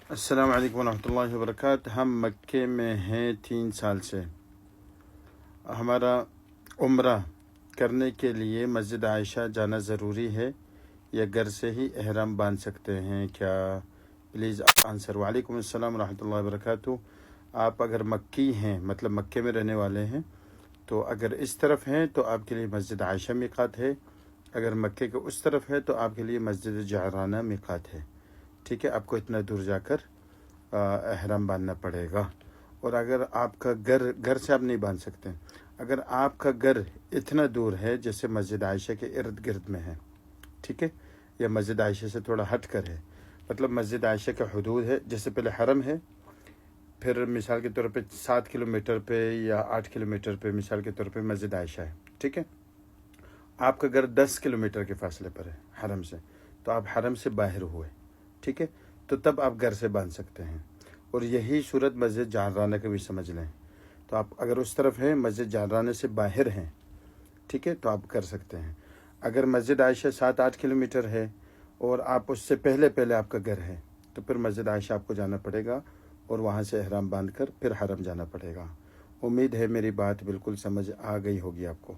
السلام علیکم ورحمۃ اللہ وبرکاتہ۔ ہم مکے میں ہیں 3 سال سے۔ ہمارا عمرہ کرنے کے لیے مسجد عائشہ جانا ضروری ہے یا گھر سے ہی احرام باندھ سکتے ہیں کیا؟ Please answer. وعلیکم السلام ورحمۃ اللہ وبرکاتہ۔ آپ اگر مکی ہیں، مطلب مکے میں رہنے والے ہیں، تو اگر اس طرف ہیں تو آپ کے لیے مسجد عائشہ میقات ہے، اگر مکے کے اس طرف ہے تو آپ کے لیے مسجد جعرانہ میقات ہے۔ ٹھیک ہے، آپ کو اتنا دور جا کر احرام باندھنا پڑے گا۔ اور اگر آپ کا گھر سے آپ نہیں باندھ سکتے، اگر آپ کا گھر اتنا دور ہے جیسے مسجد عائشہ کے ارد گرد میں ہے، ٹھیک ہے، یا مسجد عائشہ سے تھوڑا ہٹ کر ہے، مطلب مسجد عائشہ کا حدود ہے، جیسے پہلے حرم ہے، پھر مثال کے طور پہ 7 کلومیٹر پہ یا 8 کلومیٹر پہ مثال کے طور پہ مسجد عائشہ ہے، ٹھیک ہے۔ آپ کا گھر 10 کلومیٹر کے فاصلے پر ہے حرم سے، تو آپ حرم سے باہر ہوئے، ٹھیک ہے، تو تب آپ گھر سے باندھ سکتے ہیں۔ اور یہی صورت مسجد جعرانہ کا بھی سمجھ لیں، تو آپ اگر اس طرف ہیں، مسجد جعرانہ سے باہر ہیں، ٹھیک ہے، تو آپ کر سکتے ہیں۔ اگر مسجد عائشہ 7-8 کلومیٹر ہے اور آپ اس سے پہلے آپ کا گھر ہے، تو پھر مسجد عائشہ آپ کو جانا پڑے گا اور وہاں سے احرام باندھ کر پھر حرم جانا پڑے گا۔ امید ہے میری بات بالکل سمجھ آ گئی ہوگی آپ کو۔